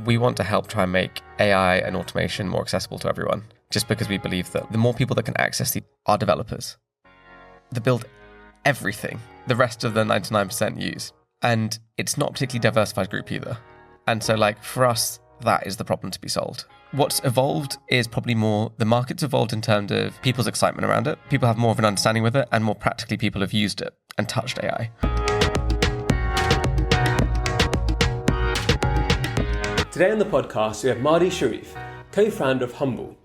We want to help try and make AI and automation more accessible to everyone, just because we believe that the more people that can access our developers that build everything the rest of the 99% use. And it's not a particularly diversified group either. And so for us, that is the problem to be solved. What's evolved is probably more, the market's evolved in terms of people's excitement around it. People have more of an understanding with it, and more practically people have used it and touched AI. Today on the podcast, we have Mahdi Shariff, co-founder of Humble.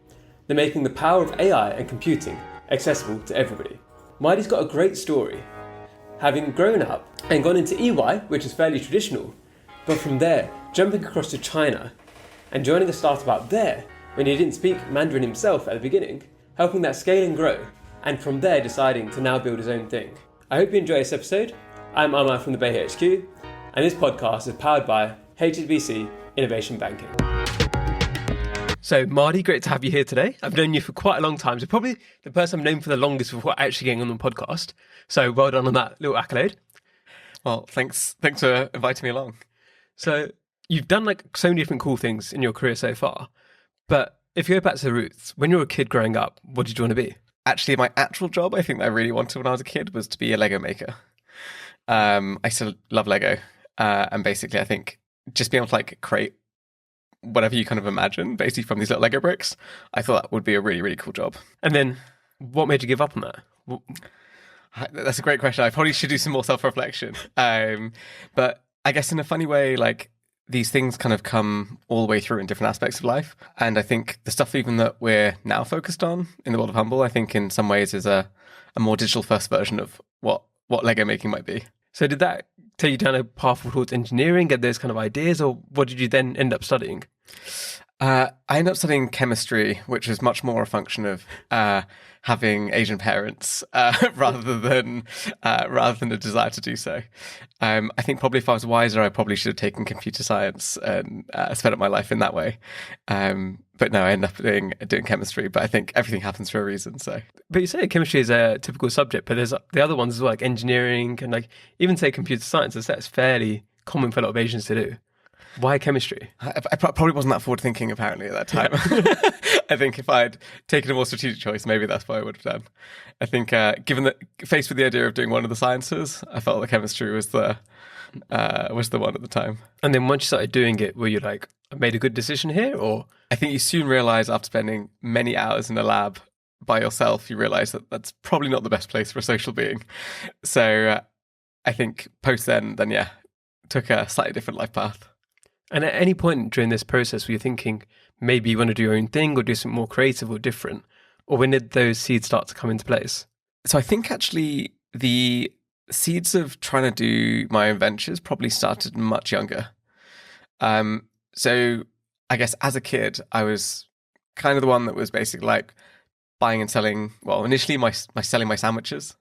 They're making the power of AI and computing accessible to everybody. Mahdi's got a great story, having grown up and gone into EY, which is fairly traditional, but from there, jumping across to China and joining a startup out there when he didn't speak Mandarin himself at the beginning, helping that scale and grow, and from there deciding to now build his own thing. I hope you enjoy this episode. I'm Amar from the Bay HQ, and this podcast is powered by HSBC Innovation Banking. So Mahdi, great to have you here today. I've known you for quite a long time, so probably the person I've known for the longest before actually getting on the podcast. So well done on that little accolade. Well, thanks for inviting me along. So you've done so many different cool things in your career so far, but if you go back to the roots, when you were a kid growing up, what did you want to be? Actually, my actual job, I think that I really wanted when I was a kid, was to be a Lego maker. I still love Lego, and basically I think just being able to create whatever you kind of imagine, basically from these little Lego bricks, I thought that would be a really, really cool job. And then what made you give up on that? That's a great question. I probably should do some more self-reflection. But I guess in a funny way, these things kind of come all the way through in different aspects of life. And I think the stuff even that we're now focused on in the world of Humble, I think in some ways is a more digital first version of what Lego making might be. So did that take you down a path towards engineering, get those kind of ideas, or what did you then end up studying? I ended up studying chemistry, which is much more a function of having Asian parents rather than a desire to do so. I think probably if I was wiser, I probably should have taken computer science and spent up my life in that way. But no, I ended up doing chemistry. But I think everything happens for a reason. So, but you say chemistry is a typical subject, but there's the other ones as well, like engineering and even say computer science. That's fairly common for a lot of Asians to do. Why chemistry? I probably wasn't that forward thinking apparently at that time. I think if I'd taken a more strategic choice, maybe that's what I would have done. I think given that faced with the idea of doing one of the sciences, I felt that chemistry was the one at the time. And then once you started doing it, were you I made a good decision here? Or I think you soon realise after spending many hours in a lab by yourself, you realise that that's probably not the best place for a social being. So I think post then yeah, took a slightly different life path. And at any point during this process, were you thinking maybe you want to do your own thing or do something more creative or different? Or when did those seeds start to come into place? So I think actually the seeds of trying to do my own ventures probably started much younger. So I guess as a kid, I was kind of the one that was basically buying and selling, well, initially selling my sandwiches.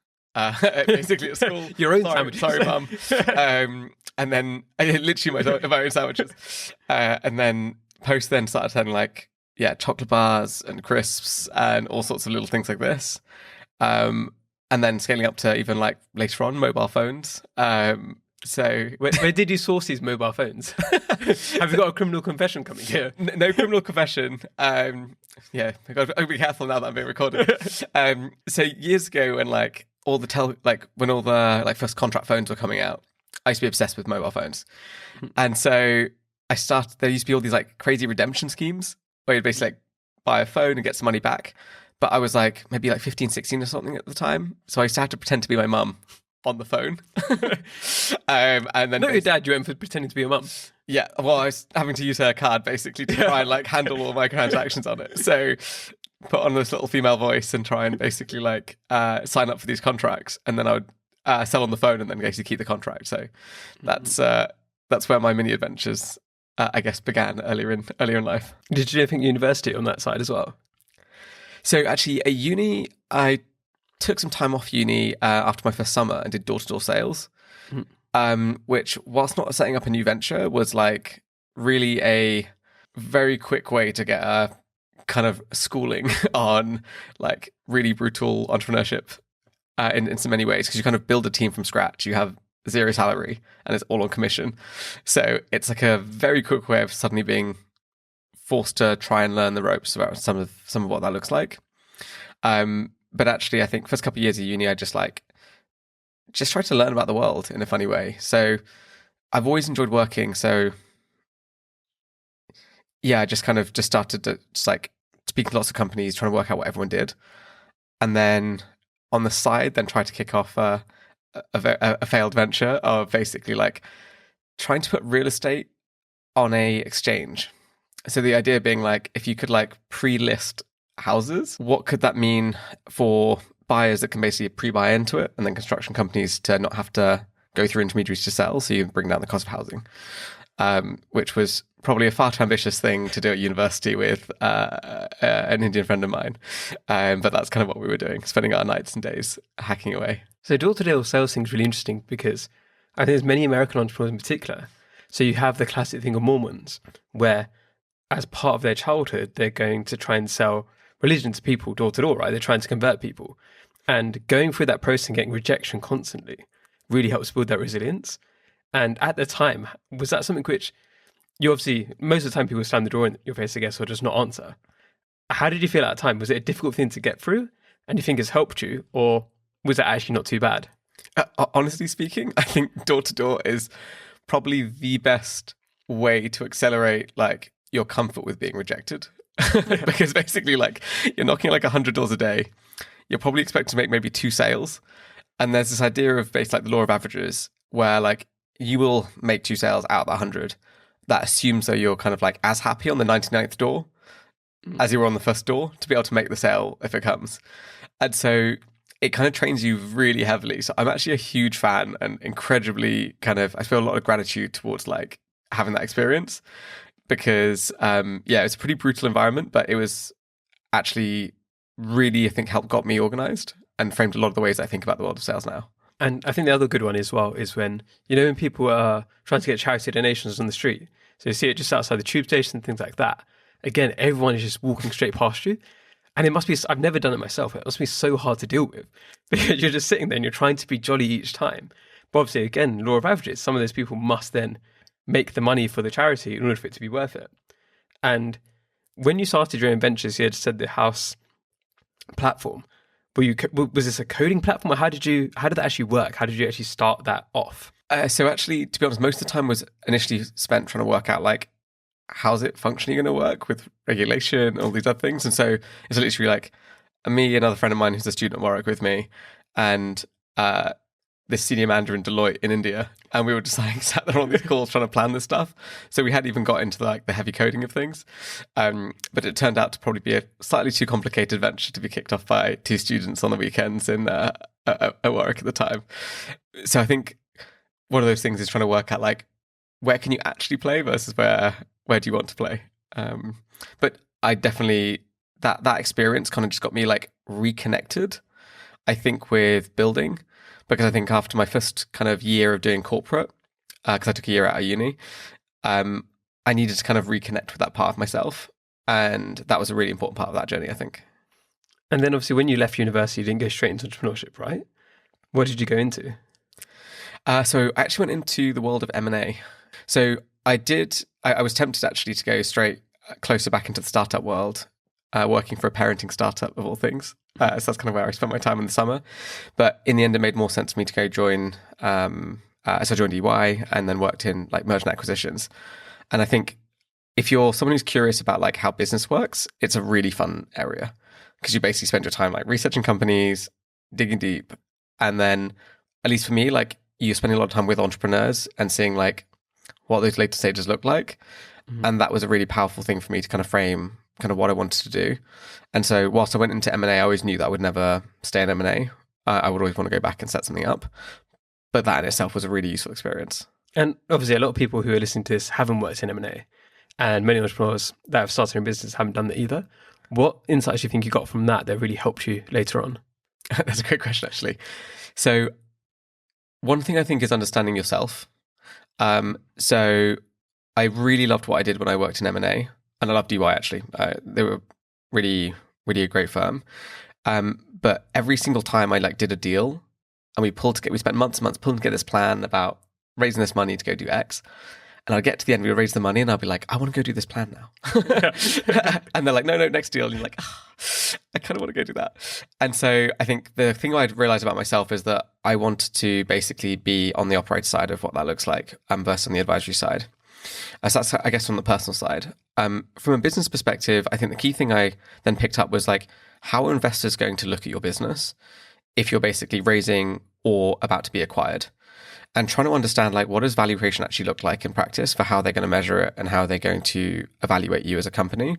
Basically at school. Your own sandwiches. Sorry, Mum. And then I literally my own sandwiches. And then post then started selling chocolate bars and crisps and all sorts of little things like this. And then scaling up to even later on mobile phones. So where did you source these mobile phones? Have you got a criminal confession coming here? No criminal confession. Yeah, I've got to be careful now that I'm being recorded. So years ago when all the first contract phones were coming out, I used to be obsessed with mobile phones. And so there used to be all these crazy redemption schemes where you'd basically buy a phone and get some money back. But I was maybe 15, 16 or something at the time. So I used to have to pretend to be my mum on the phone. And then not your dad, you went for pretending to be your mum. Yeah, well, I was having to use her card basically to try and handle all my transactions on it. So put on this little female voice and try and basically sign up for these contracts, and then I would sell on the phone and then basically keep the contract. So that's where my mini adventures I guess began earlier in life. Did you do anything at university on that side as well? So actually at uni, I took some time off uni after my first summer and did door-to-door sales, which, whilst not setting up a new venture, was really a very quick way to get a kind of schooling on really brutal entrepreneurship in so many ways, because you kind of build a team from scratch. You have zero salary and it's all on commission. So it's like a very quick way of suddenly being forced to try and learn the ropes about some of what that looks like. But actually, I think first couple of years of uni, I just tried to learn about the world in a funny way. So I've always enjoyed working. So yeah, I just started to speak to lots of companies, trying to work out what everyone did. And then on the side, then try to kick off a failed venture of basically like trying to put real estate on a exchange. So the idea being like, if you could like pre-list houses, what could that mean for buyers that can basically pre-buy into it, and then construction companies to not have to go through intermediaries to sell, so you bring down the cost of housing, which was probably a far too ambitious thing to do at university with an Indian friend of mine. But that's kind of what we were doing, spending our nights and days hacking away. So door-to-door sales thing is really interesting because I think there's many American entrepreneurs in particular. So you have the classic thing of Mormons, where as part of their childhood, they're going to try and sell religion to people door to door, right? They're trying to convert people. And going through that process and getting rejection constantly really helps build that resilience. And at the time, was that something which you obviously, most of the time people slam the door in your face, I guess, or just not answer. How did you feel at the time? Was it a difficult thing to get through? And do you think it's helped you? Or was it actually not too bad? Honestly speaking, I think door to door is probably the best way to accelerate like your comfort with being rejected. Because basically like you're knocking like 100 doors a day. You're probably expected to make maybe 2 sales. And there's this idea of based like the law of averages where like you will make 2 sales out of 100. That assumes that you're kind of like as happy on the 99th door as you were on the first door to be able to make the sale if it comes. And so it kind of trains you really heavily. So I'm actually a huge fan and incredibly I feel a lot of gratitude towards like having that experience because, it's a pretty brutal environment, but it was actually really, I think, got me organized and framed a lot of the ways I think about the world of sales now. And I think the other good one as well is when people are trying to get charity donations on the street. So you see it just outside the tube station and things like that. Again, everyone is just walking straight past you. And it must be, I've never done it myself. It must be so hard to deal with because you're just sitting there and you're trying to be jolly each time. But obviously, again, law of averages, some of those people must then make the money for the charity in order for it to be worth it. And when you started your own ventures, you had said the house platform. Was this a coding platform, or how did that actually work? How did you actually start that off? So actually, to be honest, most of the time was initially spent trying to work out like, how's it functionally going to work with regulation, all these other things. And so it's literally like me, another friend of mine who's a student at Warwick with me, and this senior manager in Deloitte in India. And we were just like sat there on these calls trying to plan this stuff. So we hadn't even got into like the heavy coding of things. But it turned out to probably be a slightly too complicated venture to be kicked off by 2 students on the weekends in at Warwick at the time. So I think one of those things is trying to work out like, where can you actually play versus where do you want to play? But I definitely, that experience kind of just got me like reconnected, I think, with building. Because I think after my first kind of year of doing corporate, because I took a year out of uni, I needed to kind of reconnect with that part of myself. And that was a really important part of that journey, I think. And then obviously when you left university, you didn't go straight into entrepreneurship, right? What did you go into? So I actually went into the world of M&A. So I was tempted actually to go straight closer back into the startup world, working for a parenting startup of all things. So that's kind of where I spent my time in the summer. But in the end, it made more sense for me to go join. So I joined EY and then worked in like merger and acquisitions. And I think if you're someone who's curious about like how business works, it's a really fun area because you basically spend your time like researching companies, digging deep. And then, at least for me, like you're spending a lot of time with entrepreneurs and seeing like what those later stages look like. Mm-hmm. And that was a really powerful thing for me to kind of frame kind of what I wanted to do. And so whilst I went into M&A, I always knew that I would never stay in M&A. I would always want to go back and set something up. But that in itself was a really useful experience. And obviously a lot of people who are listening to this haven't worked in M&A. And many entrepreneurs that have started in business haven't done that either. What insights do you think you got from that really helped you later on? That's a great question, actually. So one thing I think is understanding yourself. So I really loved what I did when I worked in M&A. And I loved EY, actually. They were really, really a great firm. But every single time I like did a deal, and we spent months and months pulling together this plan about raising this money to go do X. And I'd get to the end, we would raise the money, and I'll be like, I want to go do this plan now. And they're like, no, next deal. And you're like, I kind of want to go do that. And so I think the thing I'd realized about myself is that I wanted to basically be on the operator side of what that looks like versus on the advisory side. So that's, I guess, from the personal side. From a business perspective, I think the key thing I then picked up was like, how are investors going to look at your business if you're basically raising or about to be acquired? And trying to understand, like, what does value creation actually look like in practice for how they're going to measure it and how they're going to evaluate you as a company.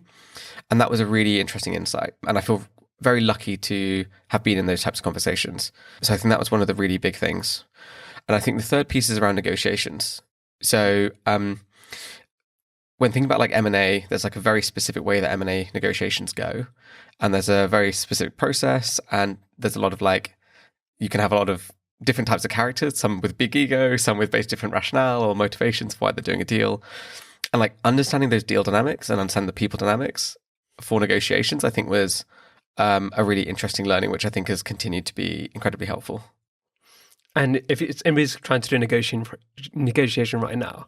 And that was a really interesting insight. And I feel very lucky to have been in those types of conversations. So I think that was one of the really big things. And I think the third piece is around negotiations. So when thinking about like M&A, there's like a very specific way that M&A negotiations go. And there's a very specific process. And there's a lot of like, you can have a lot of different types of characters, some with big ego, some with very different rationale or motivations for why they're doing a deal. And like understanding those deal dynamics and understanding the people dynamics for negotiations, I think was a really interesting learning, which I think has continued to be incredibly helpful. And if anybody's trying to do a negotiation right now,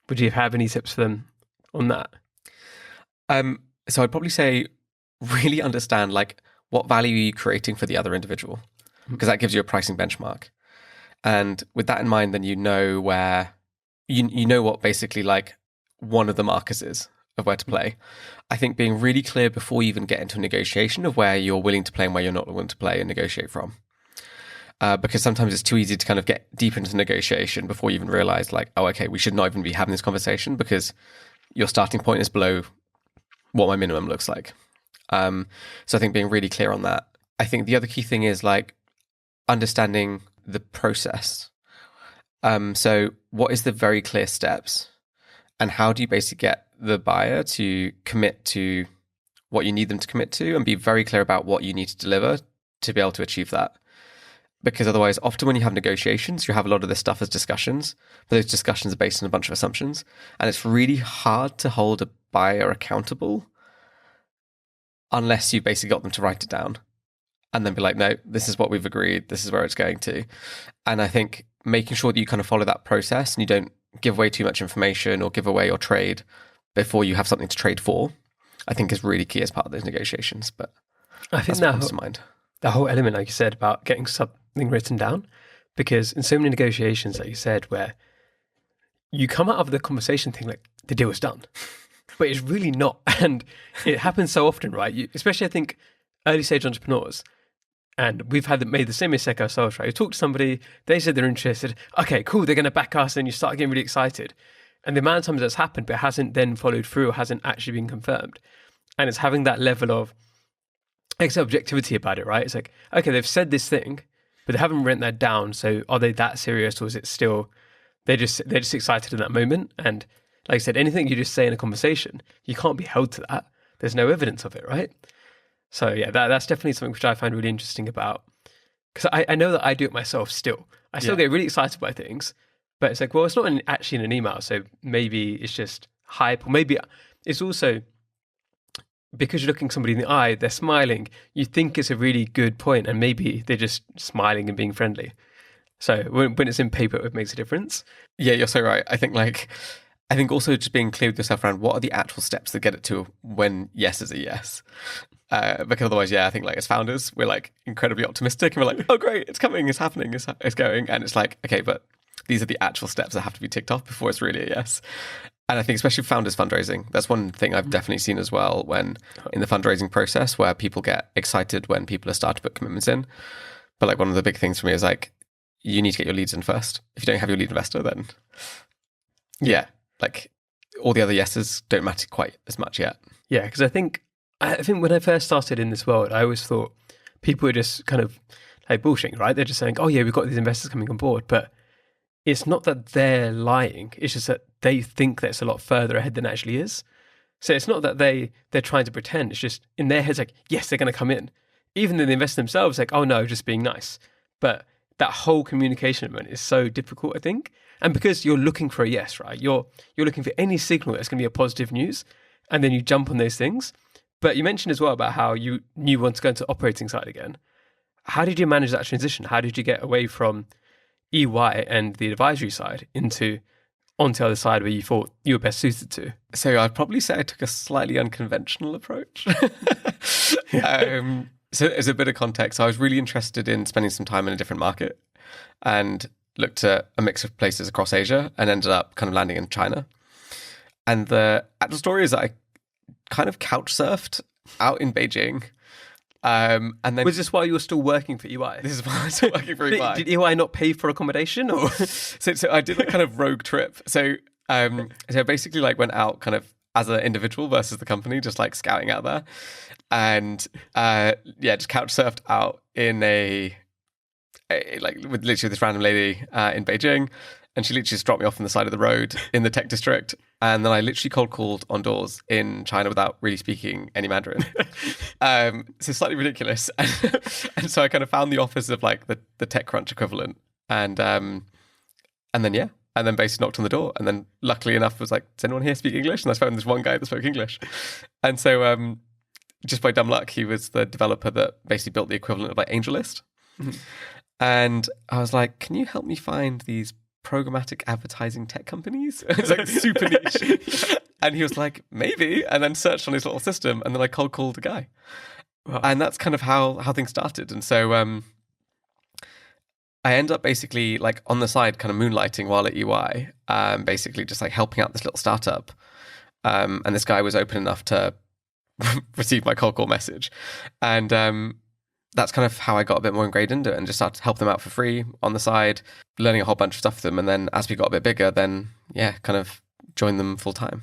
would you have any tips for them on that? So I'd probably say really understand like what value are you creating for the other individual? Because that gives you a pricing benchmark. And with that in mind, then you know where, you know what basically like one of the markers is of where to play. I think being really clear before you even get into a negotiation of where you're willing to play and where you're not willing to play and negotiate from. Because sometimes it's too easy to kind of get deep into negotiation before you even realize like, oh, okay, we should not even be having this conversation because your starting point is below what my minimum looks like. So I think being really clear on that. I think the other key thing is like, understanding the process. So what is the very clear steps and how do you basically get the buyer to commit to what you need them to commit to and be very clear about what you need to deliver to be able to achieve that? Because otherwise, often when you have negotiations, you have a lot of this stuff as discussions, but those discussions are based on a bunch of assumptions. And it's really hard to hold a buyer accountable unless you basically got them to write it down. And then be like, no, this is what we've agreed. This is where it's going to. And I think making sure that you kind of follow that process and you don't give away too much information or give away your trade before you have something to trade for, I think is really key as part of those negotiations. But I think that comes to mind. The whole element, like you said, about getting something written down, because in so many negotiations, like you said, where you come out of the conversation thinking like the deal is done, but it's really not. And it happens so often, right? Especially, I think, early stage entrepreneurs. And we've made the same mistake ourselves, right? You talk to somebody, they said they're interested. Okay, cool, they're going to back us. And you start getting really excited. And the amount of times that's happened, but it hasn't then followed through or hasn't actually been confirmed. And it's having that level of objectivity about it, right? It's like, okay, they've said this thing, but they haven't written that down. So are they that serious or is it still, they're just excited in that moment? And like I said, anything you just say in a conversation, you can't be held to that. There's no evidence of it, right? So yeah, that's definitely something which I find really interesting about, because I know that I do it myself still. I still get really excited by things, but it's like, well, it's not actually in an email, so maybe it's just hype, or maybe it's also because you're looking somebody in the eye, they're smiling, you think it's a really good point, and maybe they're just smiling and being friendly. So when it's in paper, it makes a difference. Yeah, you're so right. I think also just being clear with yourself around what are the actual steps that get it to when yes is a yes. Because otherwise, I think like as founders, we're like incredibly optimistic and we're like, oh great, it's coming, it's happening, it's going. And it's like, okay, but these are the actual steps that have to be ticked off before it's really a yes. And I think especially founders fundraising, that's one thing I've definitely seen as well when in the fundraising process where people get excited when people are starting to put commitments in. But like one of the big things for me is like, you need to get your leads in first. If you don't have your lead investor, then like all the other yeses don't matter quite as much yet. Yeah, because I think when I first started in this world, I always thought people were just kind of like bullshitting, right? They're just saying, oh yeah, we've got these investors coming on board. But it's not that they're lying. It's just that they think that it's a lot further ahead than it actually is. So it's not that they're trying to pretend. It's just in their heads like, yes, they're going to come in. Even though the investor themselves like, oh no, just being nice. But that whole communication element is so difficult, I think. And because you're looking for a yes, right? You're looking for any signal that's going to be a positive news. And then you jump on those things. But you mentioned as well about how you want to go into operating side again. How did you manage that transition? How did you get away from EY and the advisory side onto the other side where you thought you were best suited to? So I'd probably say I took a slightly unconventional approach. So as a bit of context, I was really interested in spending some time in a different market and looked at a mix of places across Asia and ended up kind of landing in China. And the actual story is that I kind of couch surfed out in Beijing. And then was this while you were still working for EY? This is while I was still working for EY. Did EY not pay for accommodation? Or so I did a kind of rogue trip. So I basically like went out kind of as an individual versus the company, just like scouting out there. And just couch surfed out in with literally this random lady in Beijing. And she literally just dropped me off on the side of the road in the tech district. And then I literally cold called on doors in China without really speaking any Mandarin. So slightly ridiculous. And so I kind of found the office of like the TechCrunch equivalent. And then basically knocked on the door. And then luckily enough was like, does anyone here speak English? And I found this one guy that spoke English. And so just by dumb luck, he was the developer that basically built the equivalent of like AngelList. Mm-hmm. And I was like, can you help me find these programmatic advertising tech companies? It's like super niche. And he was like, maybe, and then searched on his little system, and then I cold called a guy. Wow. And that's kind of how things started. And so I end up basically like on the side kind of moonlighting while at EY, basically just like helping out this little startup. And this guy was open enough to receive my cold call message. And that's kind of how I got a bit more ingrained into it and just started to help them out for free on the side, learning a whole bunch of stuff with them. And then as we got a bit bigger, then kind of joined them full time.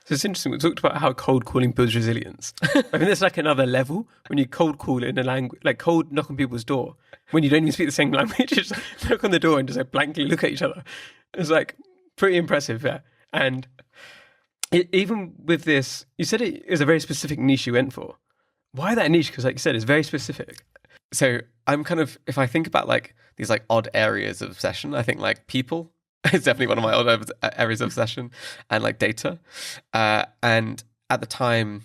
So it's interesting. We talked about how cold calling builds resilience. I think there's like another level when you cold call in a language, like cold knock on people's door when you don't even speak the same language. Just knock on the door and just like blankly look at each other. It's like pretty impressive. Yeah. And even with this, you said it was a very specific niche you went for. Why that niche? Because like you said, it's very specific. So I'm kind of, if I think about like these like odd areas of obsession, I think like people is definitely one of my odd areas of obsession, and like data. And at the time,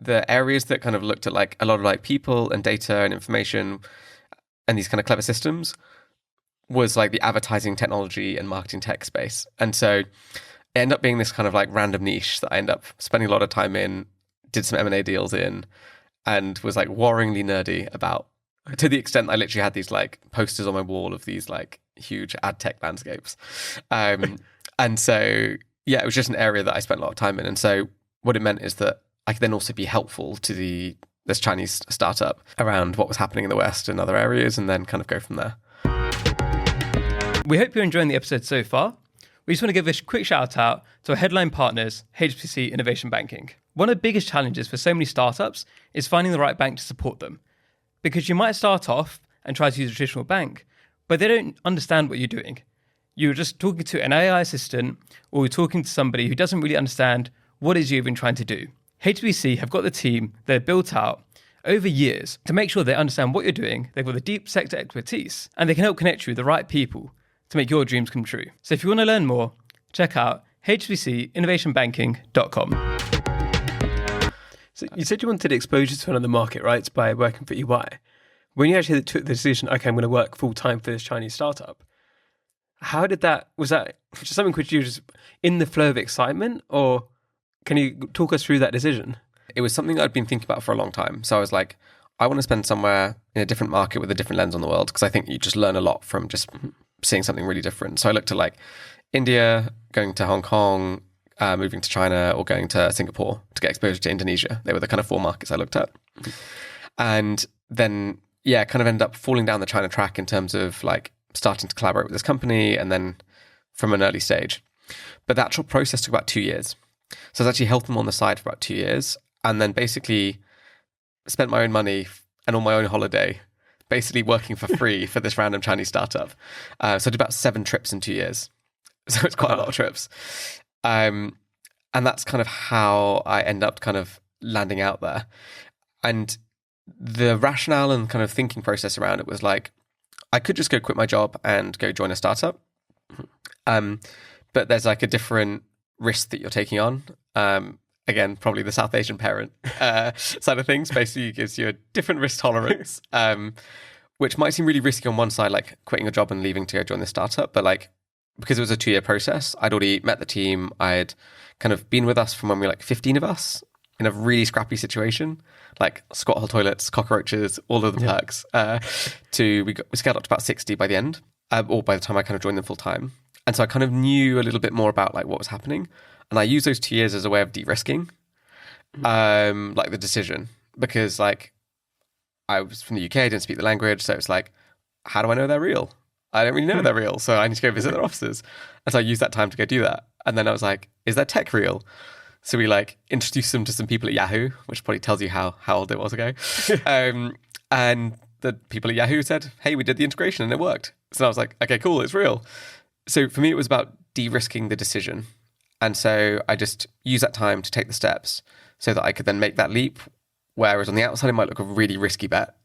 the areas that kind of looked at like a lot of like people and data and information and these kind of clever systems was like the advertising technology and marketing tech space. And so it ended up being this kind of like random niche that I ended up spending a lot of time in, did some M&A deals in, and was like worryingly nerdy about, to the extent I literally had these like posters on my wall of these like huge ad tech landscapes. And so, it was just an area that I spent a lot of time in. And so what it meant is that I could then also be helpful to this Chinese startup around what was happening in the West and other areas, and then kind of go from there. We hope you're enjoying the episode so far. We just want to give a quick shout out to our headline partners, HSBC Innovation Banking. One of the biggest challenges for so many startups is finding the right bank to support them. Because you might start off and try to use a traditional bank, but they don't understand what you're doing. You're just talking to an AI assistant, or you're talking to somebody who doesn't really understand what it is you've been trying to do. HSBC have got the team they've built out over years to make sure they understand what you're doing. They've got the deep sector expertise, and they can help connect you with the right people to make your dreams come true. So if you want to learn more, check out hsbcinnovationbanking.com. So you said you wanted exposure to another market, right, by working for EY. When you actually took the decision, okay, I'm going to work full time for this Chinese startup, was that just something which you just in the flow of excitement, or can you talk us through that decision? It was something I'd been thinking about for a long time. So I was like, I want to spend somewhere in a different market with a different lens on the world, because I think you just learn a lot from just seeing something really different. So I looked at like India, going to Hong Kong, moving to China, or going to Singapore to get exposure to Indonesia. They were the kind of 4 markets I looked at. And then, kind of ended up falling down the China track in terms of like starting to collaborate with this company, and then from an early stage. But the actual process took about 2 years. So I was actually helped them on the side for about 2 years, and then basically spent my own money and on my own holiday, basically working for free for this random Chinese startup. So I did about 7 trips in 2 years. So it's quite a lot of trips. And that's kind of how I end up kind of landing out there. And the rationale and kind of thinking process around it was like, I could just go quit my job and go join a startup. But there's like a different risk that you're taking on. again, probably the South Asian parent side of things, basically gives you a different risk tolerance, which might seem really risky on one side, like quitting a job and leaving to go join the startup. But like, because it was a 2-year process, I'd already met the team. I'd kind of been with us from when we were like 15 of us in a really scrappy situation, like squat hole toilets, cockroaches, all of the perks, we scaled up to about 60 by the end, or by the time I kind of joined them full time. And so I kind of knew a little bit more about like what was happening. And I used those 2 years as a way of de-risking, like the decision, because like I was from the UK, I didn't speak the language. So it's like, how do I know they're real? I don't really know they're real. So I need to go visit their offices. And so I used that time to go do that. And then I was like, is their tech real? So we like introduced them to some people at Yahoo, which probably tells you how old it was ago. And the people at Yahoo said, hey, we did the integration and it worked. So I was like, okay, cool, it's real. So for me, it was about de-risking the decision. And so I just used that time to take the steps so that I could then make that leap. Whereas on the outside, it might look a really risky bet,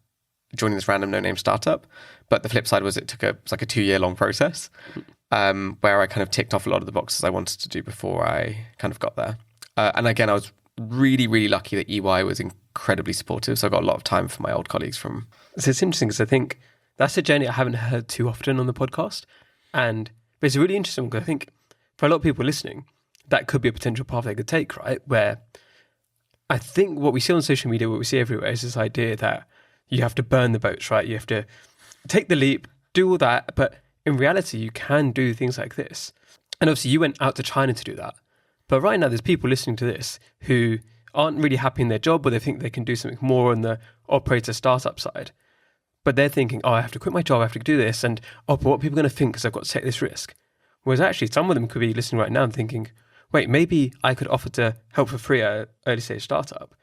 joining this random no-name startup. But the flip side was it was like a 2-year-long process where I kind of ticked off a lot of the boxes I wanted to do before I kind of got there. And again, I was really, really lucky that EY was incredibly supportive. So I got a lot of time from my old colleagues from... So it's interesting because I think that's a journey I haven't heard too often on the podcast. But it's really interesting because I think for a lot of people listening, that could be a potential path they could take, right? Where I think what we see on social media, what we see everywhere is this idea that you have to burn the boats, right? You have to take the leap, do all that. But in reality, you can do things like this. And obviously you went out to China to do that. But right now, there's people listening to this who aren't really happy in their job, or they think they can do something more on the operator startup side. But they're thinking, oh, I have to quit my job, I have to do this. And, oh, but what are people going to think because I've got to take this risk? Whereas actually, some of them could be listening right now and thinking, wait, maybe I could offer to help for free at an early stage startup.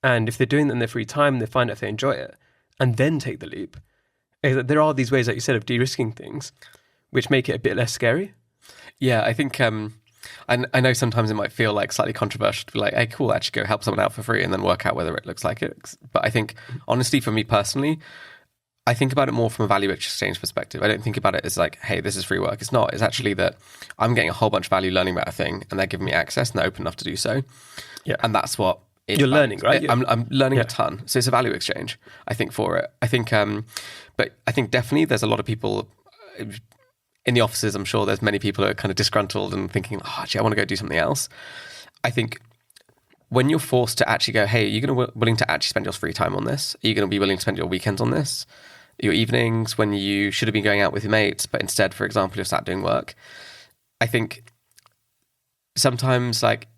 And if they're doing that in their free time, they find out if they enjoy it, and then take the leap. There are these ways, like you said, of de-risking things, which make it a bit less scary. Yeah, I think... I know sometimes it might feel like slightly controversial to be like, hey, cool, actually go help someone out for free and then work out whether it looks like it. But I think, honestly, for me personally, I think about it more from a value exchange perspective. I don't think about it as like, hey, this is free work. It's not. It's actually that I'm getting a whole bunch of value learning about a thing and they're giving me access and they're open enough to do so. Yeah. And that's what it's You're learning, right? I'm learning a ton. So it's a value exchange, I think, for it. I think, but I think definitely there's a lot of people... In the offices, I'm sure there's many people who are kind of disgruntled and thinking, oh, actually, I want to go do something else. I think when you're forced to actually go, hey, are you going to willing to actually spend your free time on this? Are you going to be willing to spend your weekends on this? Your evenings when you should have been going out with your mates, but instead, for example, you're sat doing work. I think sometimes like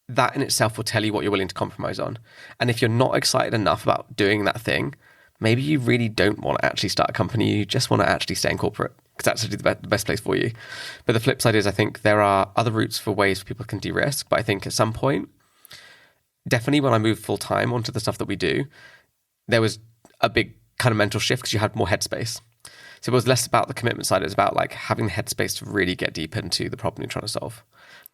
that in itself will tell you what you're willing to compromise on. And if you're not excited enough about doing that thing, maybe you really don't want to actually start a company. You just want to actually stay in corporate, because that's actually the best place for you. But the flip side is I think there are other routes for ways people can de-risk. But I think at some point, definitely when I moved full-time onto the stuff that we do, there was a big kind of mental shift because you had more headspace. So it was less about the commitment side. It was about like having the headspace to really get deep into the problem you're trying to solve.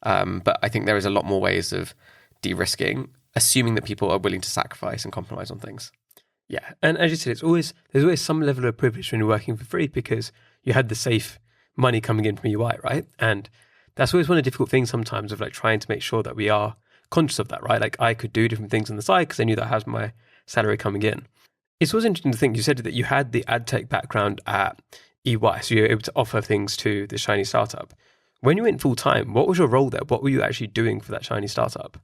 But I think there is a lot more ways of de-risking, assuming that people are willing to sacrifice and compromise on things. Yeah, and as you said, there's always some level of privilege when you're working for free because you had the safe money coming in from UI, right? And that's always one of the difficult things sometimes of like trying to make sure that we are conscious of that, right? Like I could do different things on the side because I knew that has my salary coming in. It's always interesting to think, you said that you had the ad tech background at EY, so you were able to offer things to the shiny startup. When you went full time, what was your role there? What were you actually doing for that shiny startup?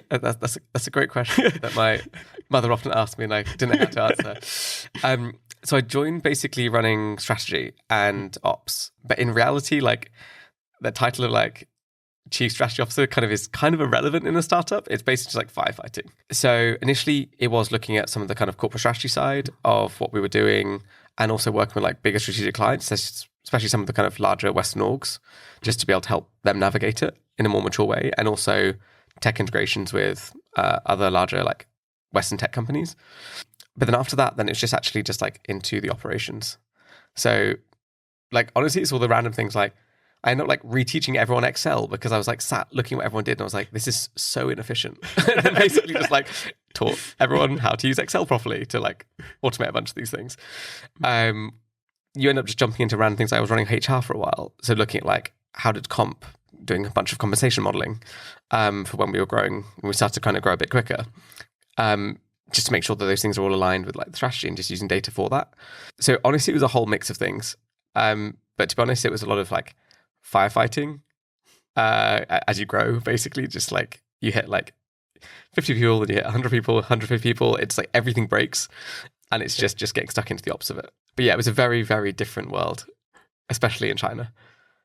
That's a great question that my mother often asked me and I didn't know how to answer. So I joined basically running strategy and ops, but in reality, like the title of like chief strategy officer is kind of irrelevant in a startup. It's basically just like firefighting. So initially it was looking at some of the kind of corporate strategy side of what we were doing and also working with like bigger strategic clients, especially some of the kind of larger Western orgs, just to be able to help them navigate it in a more mature way, and also tech integrations with other larger like Western tech companies. But then after that, then it's just actually just like into the operations. So like honestly, it's all the random things like I ended up like reteaching everyone Excel because I was like sat looking at what everyone did and I was like, this is so inefficient. And then basically just like taught everyone how to use Excel properly to like automate a bunch of these things. You end up just jumping into random things. I was running HR for a while. So looking at like, how did comp doing a bunch of compensation modeling for when we were growing. We started to kind of grow a bit quicker, just to make sure that those things are all aligned with like the strategy and just using data for that. So honestly, it was a whole mix of things. But to be honest, it was a lot of like firefighting as you grow, basically. Just like you hit like 50 people, then you hit 100 people, 150 people. It's like everything breaks, and it's just getting stuck into the opposite of it. But yeah, it was a very, very different world, especially in China.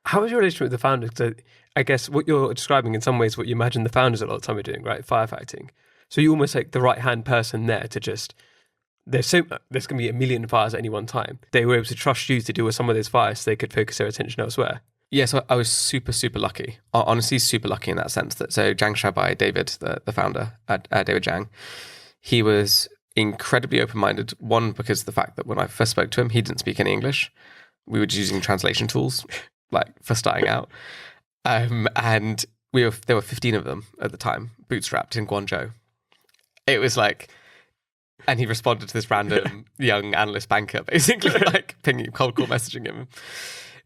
How was your relationship with the founders? Because I guess what you're describing in some ways what you imagine the founders a lot of the time are doing, right? Firefighting. So you're almost like the right-hand person there to just... there's going to be a million fires at any one time. They were able to trust you to deal with some of those fires so they could focus their attention elsewhere. Yeah, so I was super, super lucky. Honestly, super lucky in that sense. So Zhang Shaobai, David, the founder, David Zhang, he was incredibly open-minded. One, because of the fact that when I first spoke to him, he didn't speak any English. We were just using translation tools, like for starting out. And there were 15 of them at the time, bootstrapped in Guangzhou. It was like... and he responded to this random young analyst banker, basically, like pinging, cold call messaging him.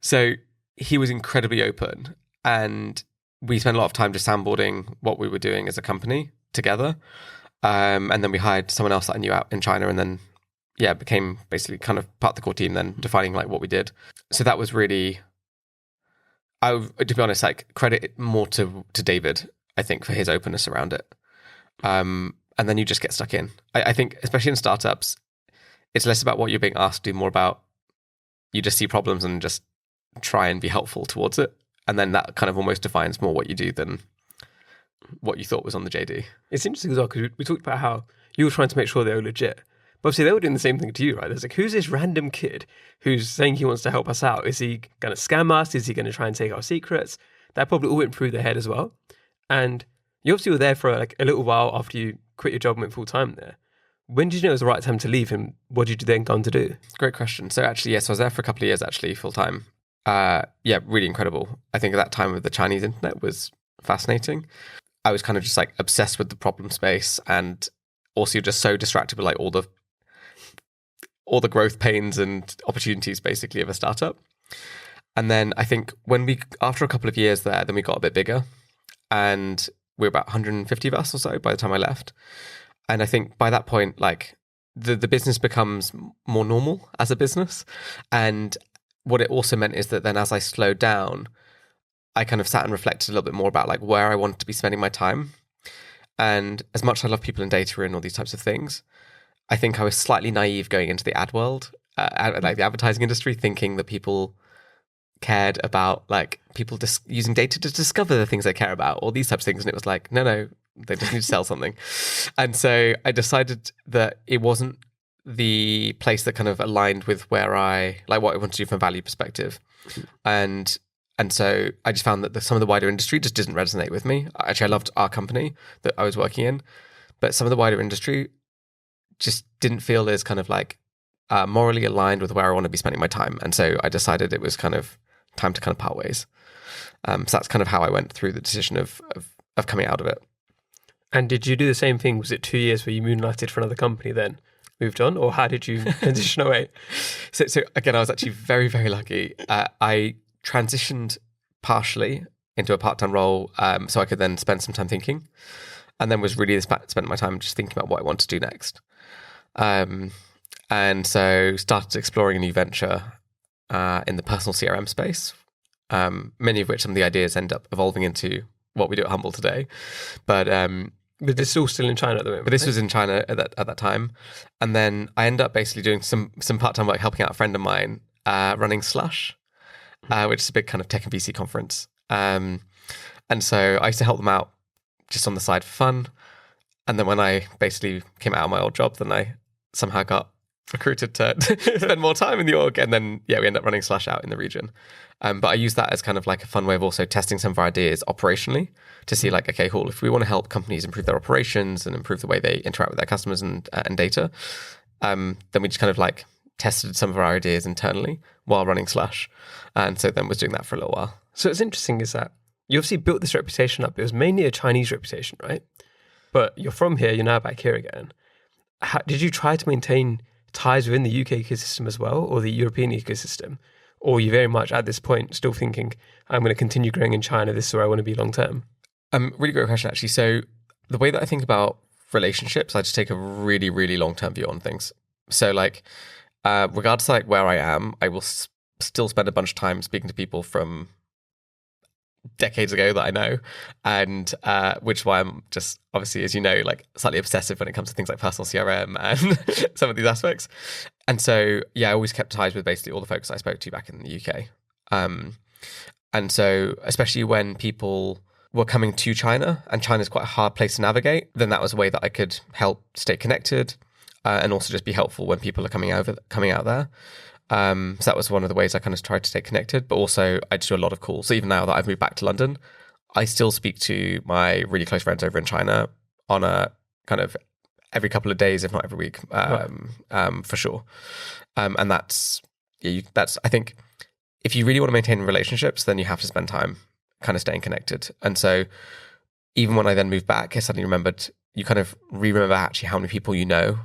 So he was incredibly open, and we spent a lot of time just sandboarding what we were doing as a company together. And then we hired someone else that I knew out in China, and then, yeah, became basically kind of part of the core team, then defining like what we did. So that was really, to be honest, like credit more to David, I think, for his openness around it. And then you just get stuck in. I think, especially in startups, it's less about what you're being asked to do, more about you just see problems and just try and be helpful towards it. And then that kind of almost defines more what you do than what you thought was on the JD. It's interesting as well, because we talked about how you were trying to make sure they were legit. But obviously they were doing the same thing to you, right? There's like, who's this random kid who's saying he wants to help us out? Is he going to scam us? Is he going to try and take our secrets? That probably all went through their head as well. And you obviously were there for like a little while after you quit your job and went full time there. When did you know it was the right time to leave, and what did you then go on to do? Great question. So actually, yes, I was there for a couple of years actually, full time. Yeah, really incredible. I think at that time with the Chinese internet was fascinating. I was kind of just like obsessed with the problem space, and also just so distracted with like all the growth pains and opportunities basically of a startup. And then I think after a couple of years there, then we got a bit bigger, and we were about 150 of us or so by the time I left. And I think by that point, like the business becomes more normal as a business. And what it also meant is that then as I slowed down, I kind of sat and reflected a little bit more about like where I wanted to be spending my time. And as much as I love people and data and all these types of things, I think I was slightly naive going into the ad world, like the advertising industry, thinking that people cared about like people using data to discover the things they care about, all these types of things. And it was like, no, they just need to sell something. And so I decided that it wasn't the place that kind of aligned with where what I wanted to do from a value perspective. And so I just found that some of the wider industry just didn't resonate with me. Actually, I loved our company that I was working in, but some of the wider industry just didn't feel as kind of like morally aligned with where I want to be spending my time. And so I decided it was kind of time to kind of part ways. So that's kind of how I went through the decision of coming out of it. And did you do the same thing? Was it 2 years where you moonlighted for another company then moved on, or how did you transition away? So again, I was actually very, very lucky. I transitioned partially into a part-time role so I could then spend some time thinking, and then was really spent my time just thinking about what I want to do next. And so started exploring a new venture in the personal CRM space, many of which some of the ideas end up evolving into what we do at Humble today. But this is all still in China at the moment. But this was in China at that time. And then I ended up basically doing some part-time work helping out a friend of mine running Slush, which is a big kind of tech and VC conference. And so I used to help them out just on the side for fun. And then when I basically came out of my old job, then I somehow got recruited to spend more time in the org. And then, yeah, we ended up running Slush out in the region. But I use that as kind of like a fun way of also testing some of our ideas operationally to see like, okay, cool, if we want to help companies improve their operations and improve the way they interact with their customers and data, then we just kind of like tested some of our ideas internally while running Slush. And so then was doing that for a little while. So what's interesting is that you obviously built this reputation up. It was mainly a Chinese reputation, right? But you're from here, you're now back here again. Did you try to maintain ties within the UK ecosystem as well, or the European ecosystem? Or are you very much at this point still thinking, I'm going to continue growing in China, this is where I want to be long term? Really great question, actually. So the way that I think about relationships, I just take a really, really long-term view on things. So like, regardless of like where I am, I will still spend a bunch of time speaking to people from decades ago that I know, and which is why I'm just obviously, as you know, like slightly obsessive when it comes to things like personal CRM and some of these aspects. And so, yeah, I always kept ties with basically all the folks I spoke to back in the UK. And so, especially when people were coming to China, and China's quite a hard place to navigate, then that was a way that I could help stay connected, and also just be helpful when people are coming out there. So that was one of the ways I kind of tried to stay connected, but also I just do a lot of calls. So even now that I've moved back to London, I still speak to my really close friends over in China on a kind of every couple of days, if not every week, for sure. And that's I think if you really want to maintain relationships, then you have to spend time kind of staying connected. And so even when I then moved back, I suddenly remembered, you kind of remember actually how many people you know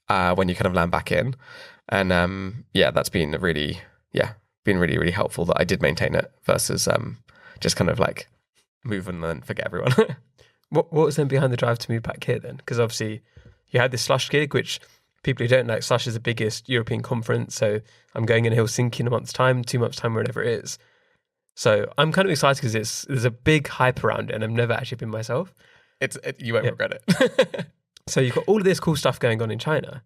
when you kind of land back in. And that's been really, really helpful that I did maintain it versus just kind of like move and then forget everyone. What was then behind the drive to move back here then? Because obviously you had this Slush gig, which people who don't know, Slush is the biggest European conference. So I'm going in Helsinki in a month's time, 2 months' time, wherever it is. So I'm kind of excited because there's a big hype around it and I've never actually been myself. You won't regret it. So you've got all of this cool stuff going on in China.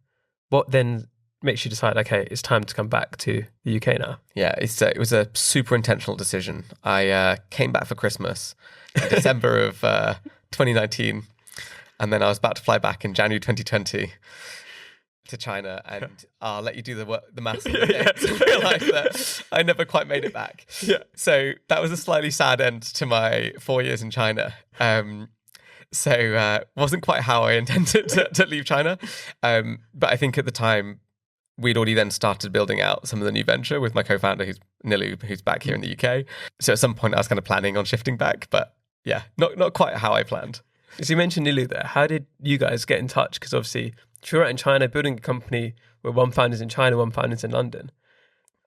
What then makes you decide, okay, it's time to come back to the UK now? Yeah, it was a super intentional decision. I came back for Christmas in December of 2019, and then I was about to fly back in January 2020 to China, and I'll let you do the maths to realise that I never quite made it back. Yeah. So that was a slightly sad end to my 4 years in China. So wasn't quite how I intended to leave China. But I think at the time, we'd already then started building out some of the new venture with my co-founder, who's Nilu, who's back here in the UK. So at some point I was kind of planning on shifting back, but yeah, not quite how I planned. So you mentioned Nilu there. How did you guys get in touch? Because obviously, if you're out in China building a company where one founder's in China, one founder's in London,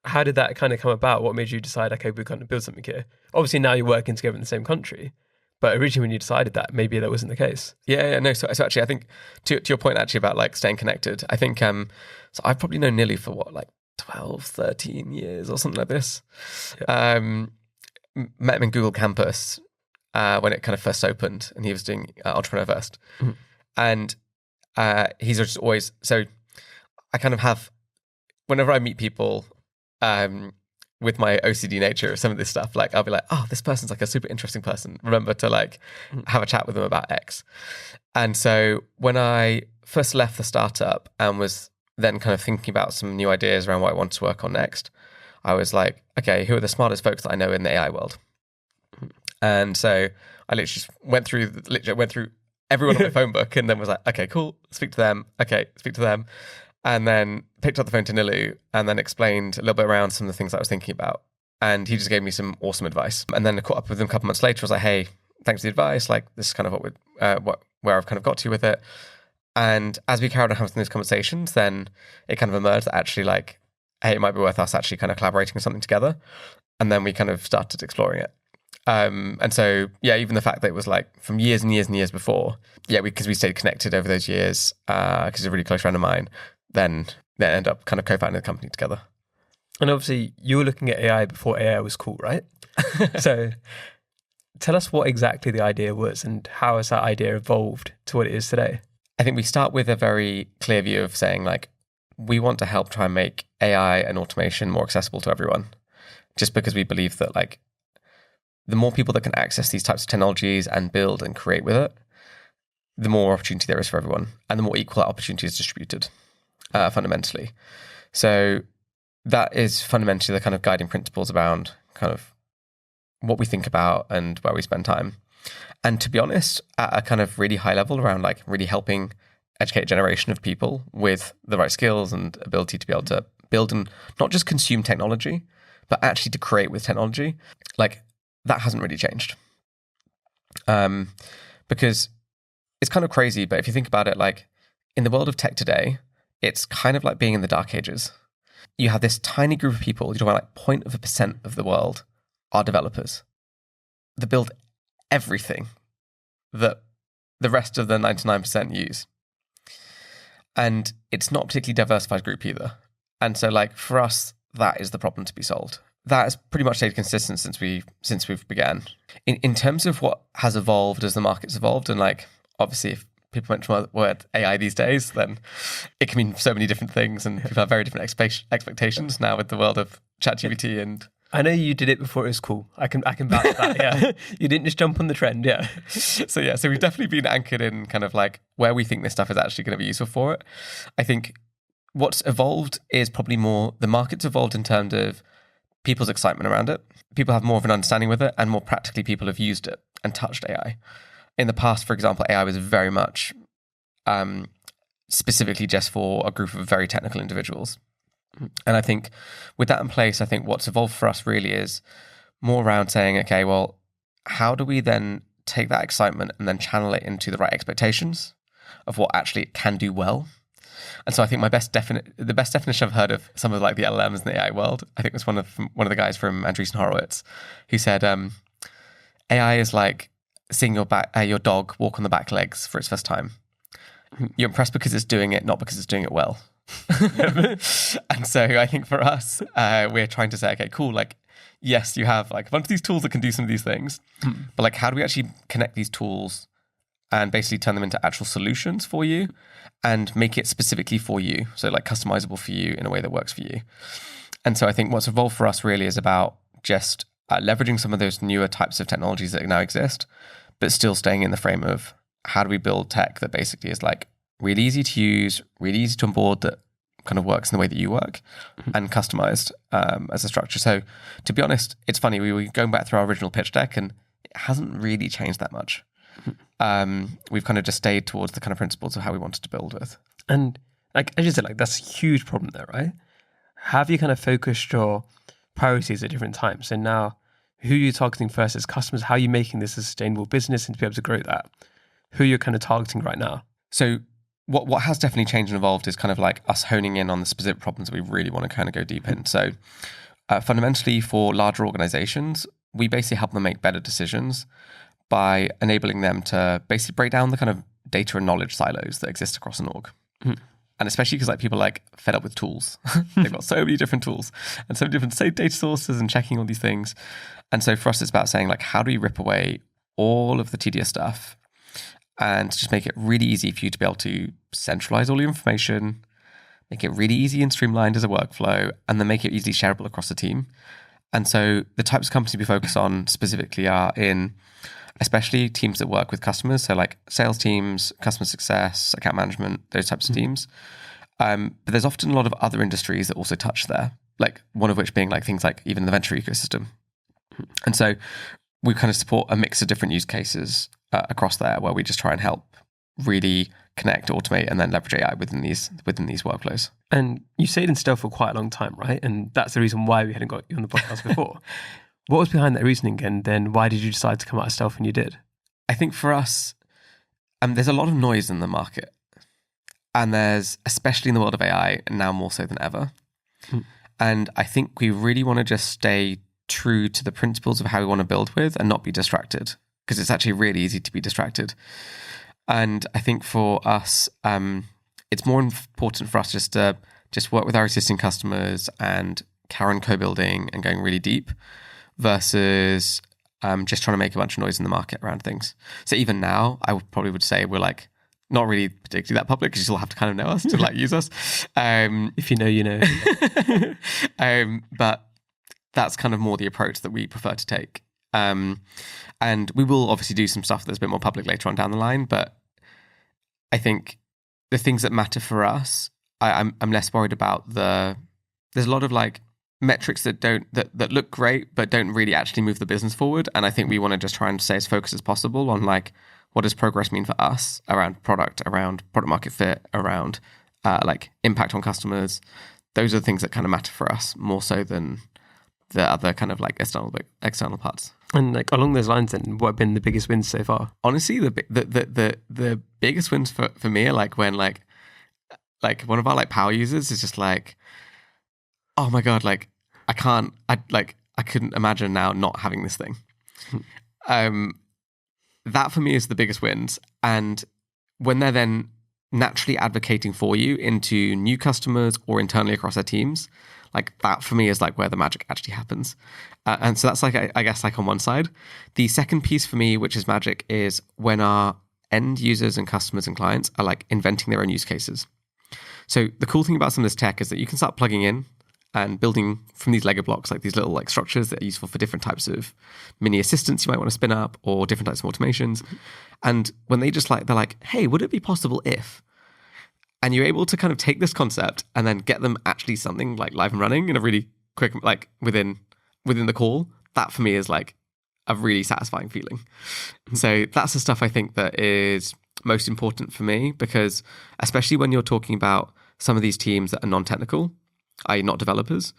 how did that kind of come about? What made you decide, okay, we're going to build something here? Obviously now you're working together in the same country, but originally when you decided that, maybe that wasn't the case. No. So actually, I think to your point actually about like staying connected, I think so I've probably known Nilu for what, like 12, 13 years or something like this. Yeah. Met him in Google Campus when it kind of first opened, and he was doing Entrepreneur First. Mm-hmm. And he's just always, so I kind of have, whenever I meet people with my OCD nature of some of this stuff, like I'll be like, oh, this person's like a super interesting person. Remember to like have a chat with them about X. And so when I first left the startup and was then kind of thinking about some new ideas around what I wanted to work on next, I was like, okay, who are the smartest folks that I know in the AI world? And so I literally just went through everyone on my phone book and then was like, okay, cool, speak to them. Okay, speak to them. And then picked up the phone to Nilu and then explained a little bit around some of the things I was thinking about. And he just gave me some awesome advice. And then I caught up with him a couple months later. I was like, hey, thanks for the advice. Like, this is kind of where I've kind of got to with it. And as we carried on having those conversations, then it kind of emerged that actually like, hey, it might be worth us actually kind of collaborating on something together. And then we kind of started exploring it. And so, yeah, even the fact that it was like from years and years and years before, because we stayed connected over those years, because he's a really close friend of mine, then they end up kind of co-founding the company together. And obviously you were looking at AI before AI was cool, right? So tell us what exactly the idea was and how has that idea evolved to what it is today? I think we start with a very clear view of saying like, we want to help try and make AI and automation more accessible to everyone. Just because we believe that like, the more people that can access these types of technologies and build and create with it, the more opportunity there is for everyone and the more equal that opportunity is distributed. Fundamentally. So that is fundamentally the kind of guiding principles around kind of what we think about and where we spend time. And to be honest, at a kind of really high level around like really helping educate a generation of people with the right skills and ability to be able to build and not just consume technology, but actually to create with technology, like that hasn't really changed. Because it's kind of crazy, but if you think about it, like in the world of tech today, it's kind of like being in the dark ages. you have this tiny group of people, you're talking about like 0.1% of the world are developers that build everything that the rest of the 99% use. And it's not a particularly diversified group either. And so like for us, that is the problem to be solved. That has pretty much stayed consistent since we've began. In terms of what has evolved as the market's evolved, and like obviously if people mention the word AI these days, then it can mean so many different things, and people have very different expectations now with the world of ChatGPT. And I know you did it before it was cool. I can vouch that. Yeah, you didn't just jump on the trend. Yeah. So we've definitely been anchored in kind of like where we think this stuff is actually going to be useful for it. I think what's evolved is probably more the market's evolved in terms of people's excitement around it. People have more of an understanding with it, and more practically people have used it and touched AI. In the past, for example, AI was very much specifically just for a group of very technical individuals. And I think with that in place, I think what's evolved for us really is more around saying, okay, well, how do we then take that excitement and then channel it into the right expectations of what actually it can do well? And so I think the best definition I've heard of some of like the LLMs in the AI world, I think was one of the guys from Andreessen Horowitz, who said AI is like seeing your dog walk on the back legs for its first time. You're impressed because it's doing it, not because it's doing it well. And so I think for us, we're trying to say, okay, cool, like, yes, you have like a bunch of these tools that can do some of these things, but like, how do we actually connect these tools and basically turn them into actual solutions for you and make it specifically for you? So like customizable for you in a way that works for you. And so I think what's evolved for us really is about just leveraging some of those newer types of technologies that now exist, but still staying in the frame of how do we build tech that basically is like really easy to use, really easy to onboard, that kind of works in the way that you work, and customized as a structure. So to be honest, it's funny, we were going back through our original pitch deck and it hasn't really changed that much. We've kind of just stayed towards the kind of principles of how we wanted to build with. And like, as you said, like that's a huge problem there, right? Have you kind of focused your priorities at different times? So now who are you targeting first as customers? How are you making this a sustainable business and to be able to grow that? Who you're kind of targeting right now? So what has definitely changed and evolved is kind of like us honing in on the specific problems that we really want to kind of go deep in. So fundamentally for larger organizations, we basically help them make better decisions by enabling them to basically break down the kind of data and knowledge silos that exist across an org. And especially because like people like fed up with tools. They've got so many different tools and so many different safe data sources and checking all these things. And so for us, it's about saying like, how do we rip away all of the tedious stuff and just make it really easy for you to be able to centralize all your information, make it really easy and streamlined as a workflow, and then make it easily shareable across the team. And so the types of companies we focus on specifically are in especially teams that work with customers. So like sales teams, customer success, account management, those types of teams. But there's often a lot of other industries that also touch there, like one of which being like things like even the venture ecosystem. And so we kind of support a mix of different use cases across there, where we just try and help really connect, automate, and then leverage AI within these workflows. And you stayed in stealth for quite a long time, right? And that's the reason why we hadn't got you on the podcast before. What was behind that reasoning, and then why did you decide to come out of stealth when you did? I think for us, there's a lot of noise in the market, and there's, especially in the world of AI, now more so than ever. And I think we really want to just stay true to the principles of how we want to build with and not be distracted, because it's actually really easy to be distracted. And I think for us, it's more important for us just to work with our existing customers and carry on co-building and going really deep, versus just trying to make a bunch of noise in the market around things. So even now, I probably would say we're like not really particularly that public, because you still have to kind of know us to like use us. If you know, you know. But that's kind of more the approach that we prefer to take. And we will obviously do some stuff that's a bit more public later on down the line. But I think the things that matter for us, I'm less worried about there's a lot of like metrics that look great but don't really actually move the business forward. And I think we want to just try and stay as focused as possible on like, what does progress mean for us around product market fit, around like impact on customers. Those are the things that kind of matter for us more so than the other kind of like external parts. And like along those lines, then, what have been the biggest wins so far? Honestly, the biggest wins for me are like when like one of our like power users is just like oh my God, like I couldn't imagine now not having this thing. That for me is the biggest wins. And when they're then naturally advocating for you into new customers or internally across their teams, like that for me is like where the magic actually happens. And so that's like, I guess like on one side. The second piece for me, which is magic, is when our end users and customers and clients are like inventing their own use cases. So the cool thing about some of this tech is that you can start plugging in and building from these Lego blocks, like these little like structures that are useful for different types of mini assistants you might want to spin up or different types of automations. And when they just like, they're like, hey, would it be possible if? And you're able to kind of take this concept and then get them actually something like live and running in a really quick, like within the call. That for me is like a really satisfying feeling. So that's the stuff I think that is most important for me, because especially when you're talking about some of these teams that are non-technical, i.e. not developers,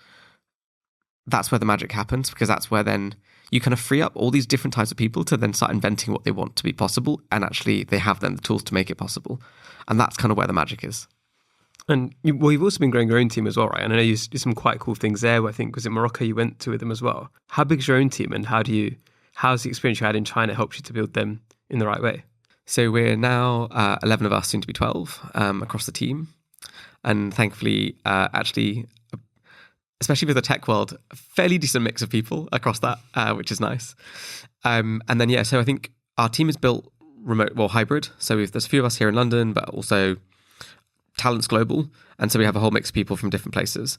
that's where the magic happens, because that's where then you kind of free up all these different types of people to then start inventing what they want to be possible, and actually they have then the tools to make it possible. And that's kind of where the magic is. And you've also been growing your own team as well, right? And I know you did some quite cool things there. I think, was it Morocco you went to with them as well? How big is your own team, and how's the experience you had in China helped you to build them in the right way? So we're now 11 of us, soon to be 12, across the team. And thankfully, actually, especially with the tech world, a fairly decent mix of people across that, which is nice. And then, yeah, so I think our team is built remote, well, hybrid. So there's a few of us here in London, but also talent's global. And so we have a whole mix of people from different places.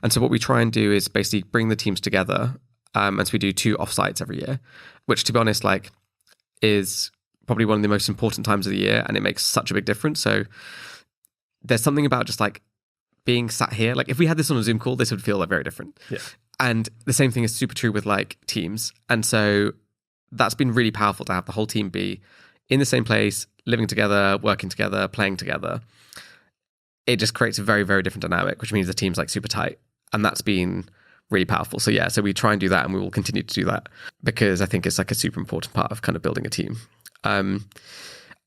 And so what we try and do is basically bring the teams together. And so we do 2 offsites every year, which to be honest, like is probably one of the most important times of the year. And it makes such a big difference. So there's something about just like being sat here. Like if we had this on a Zoom call, this would feel like very different. Yeah. And the same thing is super true with like teams. And so that's been really powerful to have the whole team be in the same place, living together, working together, playing together. It just creates a very, very different dynamic, which means the team's like super tight. And that's been really powerful. So yeah, so we try and do that, and we will continue to do that, because I think it's like a super important part of kind of building a team. And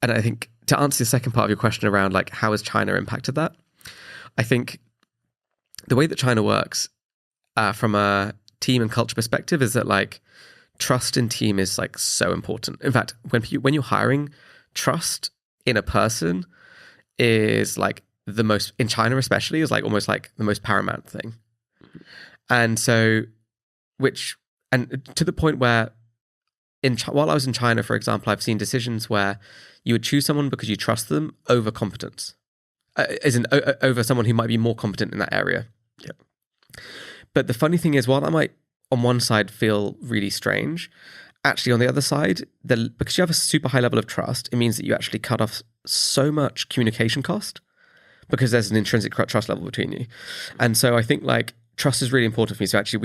I think to answer the second part of your question around like how has China impacted that, I think the way that China works from a team and culture perspective is that like trust in team is like so important. In fact, when you're hiring, trust in a person is like the most, in China especially, is like almost like the most paramount thing. And so, and to the point where while I was in China, for example, I've seen decisions where you would choose someone because you trust them over competence, over someone who might be more competent in that area. Yeah. But the funny thing is, while that might on one side feel really strange, actually on the other side, because you have a super high level of trust, it means that you actually cut off so much communication cost, because there's an intrinsic trust level between you. And so I think like trust is really important for me. So actually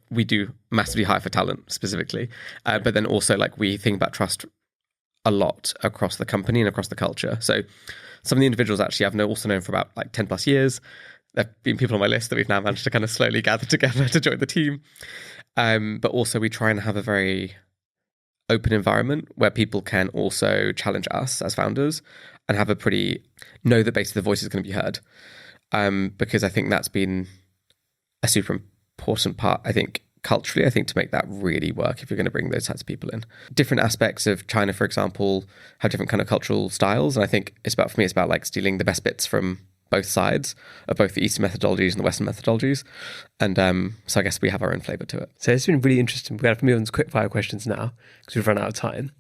we do massively hire for talent specifically, but then also like we think about trust a lot across the company and across the culture. So some of the individuals actually I've also known for about like 10 plus years. There have been people on my list that we've now managed to kind of slowly gather together to join the team. But also we try and have a very open environment where people can also challenge us as founders and have know that basically the voice is going to be heard. Because I think that's been a super important part, I think, culturally, I think, to make that really work if you're going to bring those types of people in. Different aspects of China, for example, have different kind of cultural styles. And I think for me, it's about like stealing the best bits from both sides of both the Eastern methodologies and the Western methodologies. And so I guess we have our own flavor to it. So it's been really interesting. We're going to move on to quick fire questions now because we've run out of time.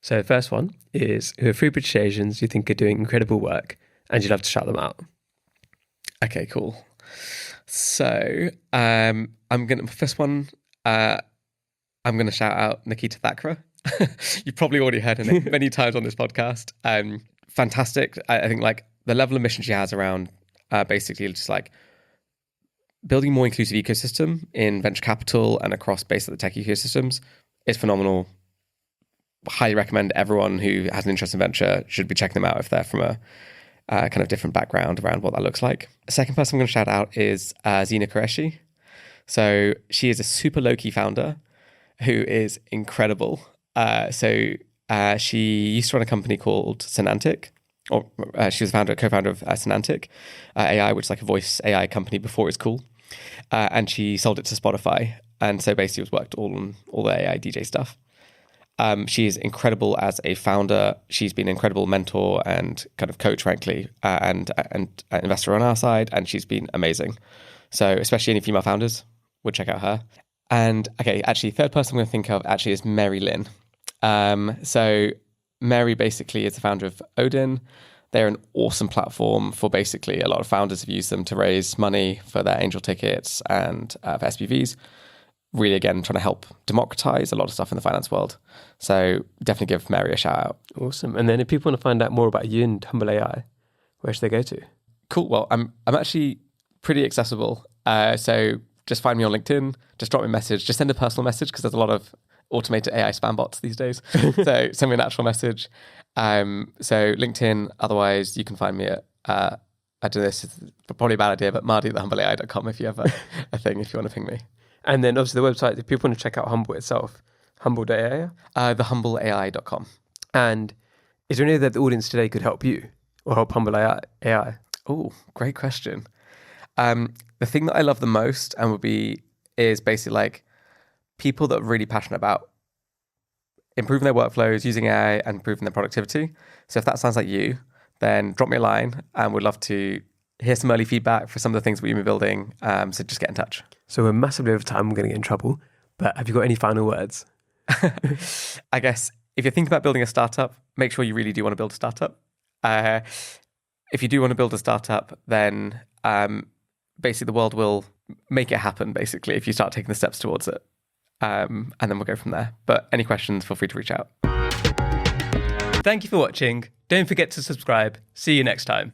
So the first one is, who are 3 British Asians you think are doing incredible work and you'd love to shout them out? Okay, cool. So first one, I'm going to shout out Nikita Thakra. You've probably already heard her name many times on this podcast. Fantastic. I think like the level of mission she has around basically just like building a more inclusive ecosystem in venture capital and across basically the tech ecosystems is phenomenal. Highly recommend everyone who has an interest in venture should be checking them out if they're from a kind of different background around what that looks like. The second person I'm going to shout out is Zina Qureshi. So she is a super low-key founder who is incredible. She used to run a company called Sonantic, or she was co-founder of Sonantic AI, which is like a voice AI company before it was cool. and she sold it to Spotify. And so basically was worked all on all the AI DJ stuff. She is incredible as a founder. She's been an incredible mentor and kind of coach, frankly, and investor on our side. And she's been amazing. So especially any female founders would check out her. And okay, actually, third person I'm going to think of actually is Mary Lynn. So Mary basically is the founder of Odin. They're an awesome platform for basically a lot of founders have used them to raise money for their angel tickets and for SPVs. Really, again, trying to help democratize a lot of stuff in the finance world. So definitely give Mary a shout out. Awesome. And then if people want to find out more about you and Humble AI, where should they go to? Cool. Well, I'm actually pretty accessible. So just find me on LinkedIn, just drop me a message, just send a personal message because there's a lot of automated AI spam bots these days. So send me an actual message. So LinkedIn, otherwise you can find me at, I don't know, this is probably a bad idea, but mardi@humbleai.com if you have a thing, if you want to ping me. And then obviously the website, if people want to check out Humble itself, humble.ai? Thehumbleai.com. And is there any way that the audience today could help you or help Humble AI? Oh, great question. The thing that I love the most is basically like people that are really passionate about improving their workflows, using AI and improving their productivity. So if that sounds like you, then drop me a line and we'd love to hear some early feedback for some of the things we've been building. So just get in touch. So we're massively over time. We're going to get in trouble. But have you got any final words? I guess if you're thinking about building a startup, make sure you really do want to build a startup. If you do want to build a startup, then basically the world will make it happen, basically, if you start taking the steps towards it. And then we'll go from there. But any questions, feel free to reach out. Thank you for watching. Don't forget to subscribe. See you next time.